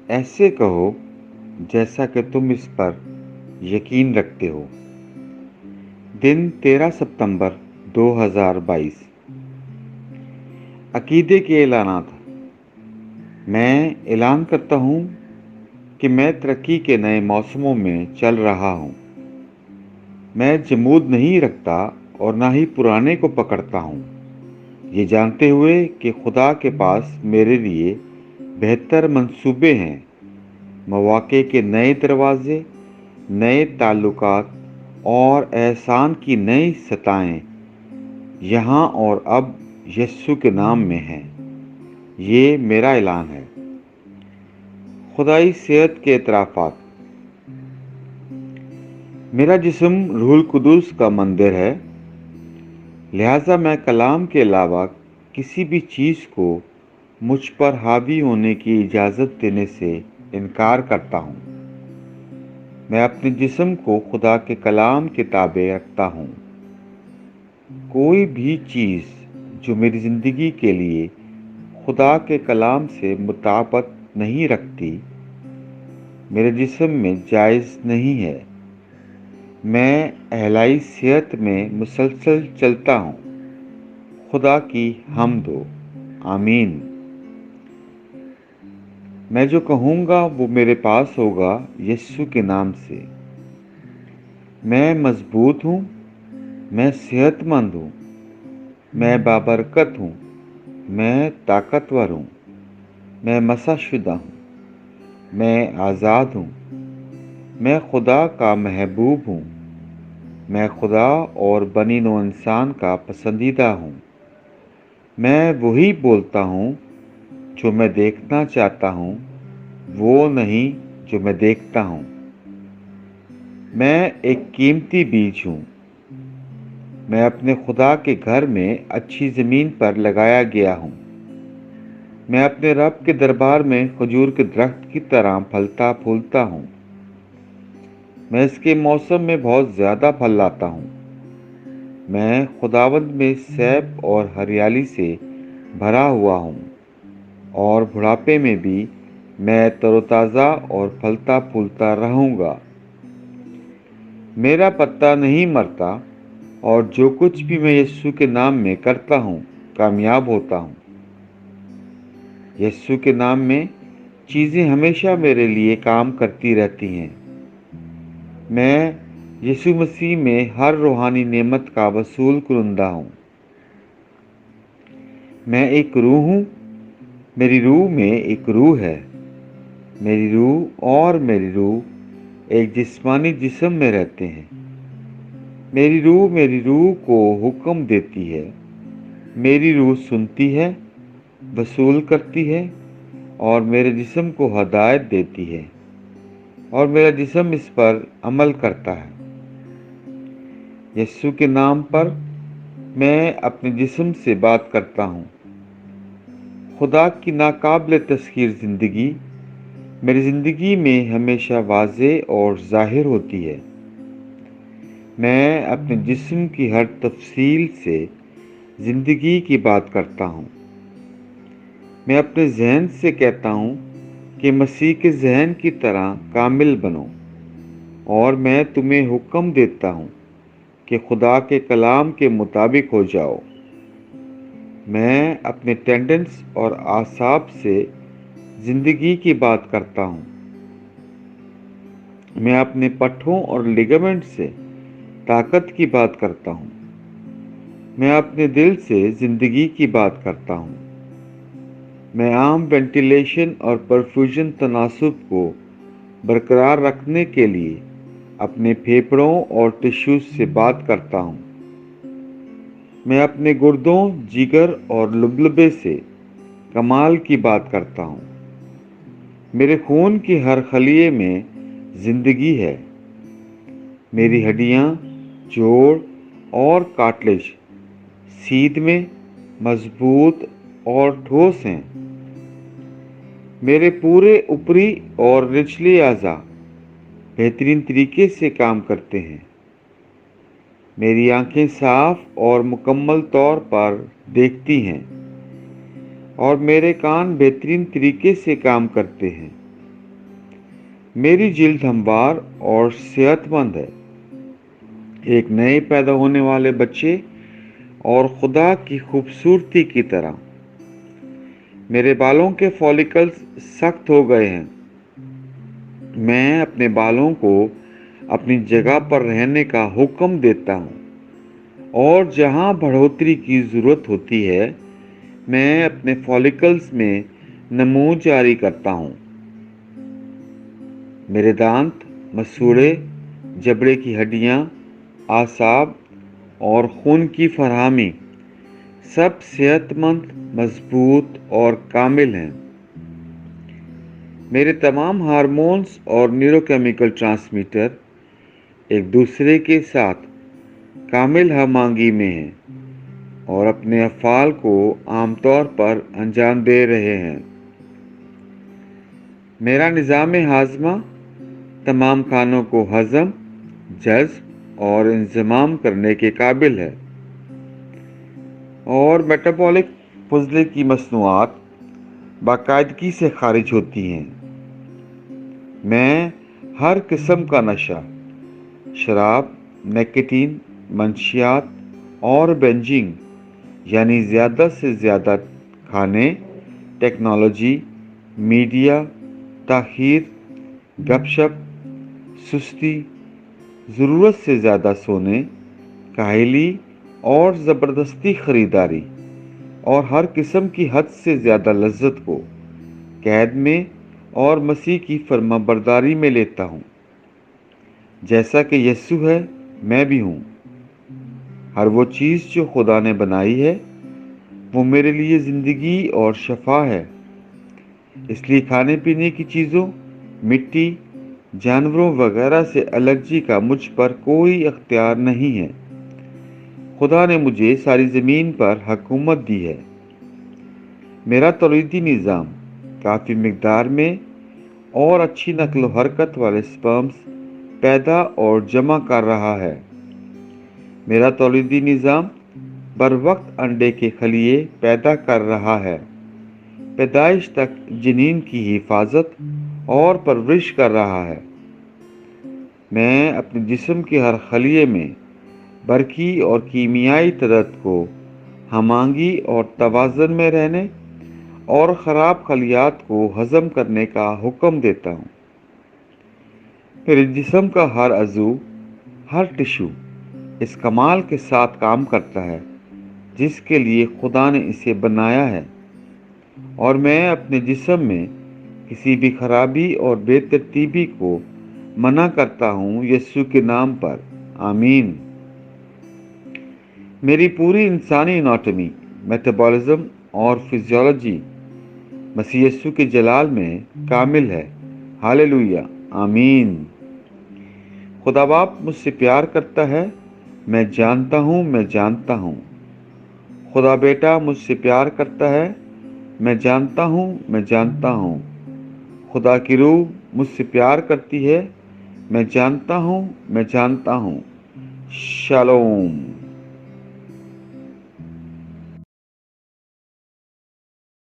ऐसे कहो जैसा कि तुम इस पर यकीन रखते हो। दिन 13 सितंबर 2022। अकीदे के ऐलानात। मैं ऐलान करता हूँ कि मैं तरक्की के नए मौसमों में चल रहा हूँ। मैं जमूद नहीं रखता और ना ही पुराने को पकड़ता हूँ, ये जानते हुए कि खुदा के पास मेरे लिए बेहतर मंसूबे हैं। मौके के नए दरवाजे, नए ताल्लुकात और एहसान की नई सताएं यहाँ और अब यस्सु के नाम में हैं। ये मेरा ऐलान है। खुदाई सेहत के इतराफ़ात। मेरा जिस्म रूहुल कुदूस का मंदिर है, लिहाजा मैं कलाम के अलावा किसी भी चीज़ को मुझ पर हावी होने की इजाज़त देने से इनकार करता हूँ। मैं अपने जिस्म को खुदा के कलाम के ताबे रखता हूँ। कोई भी चीज़ जो मेरी ज़िंदगी के लिए खुदा के कलाम से मुताबिक नहीं रखती, मेरे जिस्म में जायज़ नहीं है। मैं अहलाई सेहत में मुसलसल चलता हूँ। खुदा की हम्द हो। आमीन। मैं जो कहूँगा वो मेरे पास होगा यस्सु के नाम से। मैं मजबूत हूँ, मैं सेहतमंद हूँ, मैं बाबरकत हूँ, मैं ताकतवर हूँ, मैं मसाशुदा हूँ, मैं आज़ाद हूँ, मैं खुदा का महबूब हूँ, मैं खुदा और बनी नो इंसान का पसंदीदा हूँ। मैं वही बोलता हूँ जो मैं देखना चाहता हूँ, वो नहीं जो मैं देखता हूँ। मैं एक कीमती बीज हूँ। मैं अपने खुदा के घर में अच्छी ज़मीन पर लगाया गया हूँ। मैं अपने रब के दरबार में खजूर के दरख्त की तरह फलता फूलता हूँ। मैं इसके मौसम में बहुत ज़्यादा फल लाता हूँ। मैं खुदावंद में सैफ और हरियाली से भरा हुआ हूँ और बुढ़ापे में भी मैं तरोताज़ा और फलता फूलता रहूँगा। मेरा पत्ता नहीं मरता और जो कुछ भी मैं यीशु के नाम में करता हूँ कामयाब होता हूँ। यीशु के नाम में चीज़ें हमेशा मेरे लिए काम करती रहती हैं। मैं यीशु मसीह में हर रूहानी नेमत का वसूल कुरंदा हूँ। मैं एक रूह हूँ, मेरी रूह में एक रूह है। मेरी रूह और मेरी रूह एक जिस्मानी जिस्म में रहते हैं। मेरी रूह को हुक्म देती है। मेरी रूह सुनती है, वसूल करती है और मेरे जिस्म को हदायत देती है और मेरा जिस्म इस पर अमल करता है। यीशु के नाम पर मैं अपने जिस्म से बात करता हूँ। खुदा की नाकाबिल तस्खीर ज़िंदगी मेरी ज़िंदगी में हमेशा वाज़े और ज़ाहिर होती है। मैं अपने जिस्म की हर तफसील से ज़िंदगी की बात करता हूँ। मैं अपने जहन से कहता हूँ कि मसीह के जहन की तरह कामिल बनो और मैं तुम्हें हुक्म देता हूँ कि खुदा के कलाम के मुताबिक हो जाओ। मैं अपने टेंडेंस और आसाब से ज़िंदगी की बात करता हूँ। मैं अपने पट्ठों और लिगामेंट से ताकत की बात करता हूँ। मैं अपने दिल से ज़िंदगी की बात करता हूँ। मैं आम वेंटिलेशन और परफ्यूजन तनासुब को बरकरार रखने के लिए अपने फेफड़ों और टिश्यूज से बात करता हूँ। मैं अपने गुर्दों, जिगर और लुबलबे से कमाल की बात करता हूँ। मेरे खून की हर खलिए में ज़िंदगी है। मेरी हड्डियाँ, जोड़ और कार्टिलेज सीध में मजबूत और ठोस हैं। मेरे पूरे ऊपरी और निचले अज़ा बेहतरीन तरीके से काम करते हैं। मेरी आंखें साफ और मुकम्मल तौर पर देखती हैं और मेरे कान बेहतरीन तरीके से काम करते हैं। मेरी जिल्द हमवार और सेहतमंद है। एक नए पैदा होने वाले बच्चे और खुदा की खूबसूरती की तरह। मेरे बालों के फॉलिकल्स सख्त हो गए हैं। मैं अपने बालों को अपनी जगह पर रहने का हुक्म देता हूँ और जहाँ बढ़ोतरी की ज़रूरत होती है मैं अपने फॉलिकल्स में नमूद जारी करता हूँ। मेरे दांत, मसूड़े, जबड़े की हड्डियाँ, आसाब और खून की फरहमी सब सेहतमंद, मजबूत और कामिल हैं। मेरे तमाम हार्मोन्स और न्यूरोकेमिकल ट्रांसमीटर एक दूसरे के साथ कामिल हमआहंगी में हैं और अपने अफ़आल को आमतौर पर अंजाम दे रहे हैं। मेरा निज़ाम हाज़मा तमाम खानों को हज़म, जज़्ब और इंज़माम करने के काबिल है और मेटाबॉलिक फुज़ले की मसनूआत बाकायदगी से खारिज होती हैं। मैं हर किस्म का नशा, शराब, निकोटीन, मंशियात और बेंजिंग यानी ज़्यादा से ज़्यादा खाने, टेक्नोलॉजी, मीडिया, ताख़ीर, गपशप, सुस्ती, ज़रूरत से ज़्यादा सोने, काहली और ज़बरदस्ती ख़रीदारी और हर किस्म की हद से ज़्यादा लज्जत को कैद में और मसीह की फर्माबरदारी में लेता हूँ। जैसा कि यीशु है, मैं भी हूँ। हर वो चीज़ जो खुदा ने बनाई है वो मेरे लिए ज़िंदगी और शफा है। इसलिए खाने पीने की चीज़ों, मिट्टी, जानवरों वगैरह से एलर्जी का मुझ पर कोई अख्तियार नहीं है। खुदा ने मुझे सारी ज़मीन पर हुकूमत दी है। मेरा तौलीदी निज़ाम काफ़ी मिकदार में और अच्छी नस्ल व हरकत वाले स्पर्म्स पैदा और जमा कर रहा है। मेरा तौलीदी निज़ाम बर वक्त अंडे के खलिए पैदा कर रहा है, पैदाइश तक जनीन की हिफाजत और परवरिश कर रहा है। मैं अपने जिस्म के हर खलिए में बरकी और कीमियाई तदद को हमआहंगी और तवाज़न में रहने और ख़राब खलियात को हज़म करने का हुक्म देता हूँ। मेरे जिस्म का हर अज़ू, हर टिश्यू इस कमाल के साथ काम करता है जिसके लिए खुदा ने इसे बनाया है और मैं अपने जिस्म में किसी भी खराबी और बेतरतीबी को मना करता हूँ यीशु के नाम पर। आमीन। मेरी पूरी इंसानी एनाटॉमी, मेटाबॉलिज्म और फिजियोलॉजी मसीह यीशु के जलाल में कामिल है। हालेलुया। आमीन। खुदा बाप मुझसे प्यार करता है, मैं जानता हूँ, मैं जानता हूँ। खुदा बेटा मुझसे प्यार करता है, मैं जानता हूँ, मैं जानता हूँ। खुदा की रूह मुझसे प्यार करती है, मैं जानता हूँ, मैं जानता हूँ। शालोम।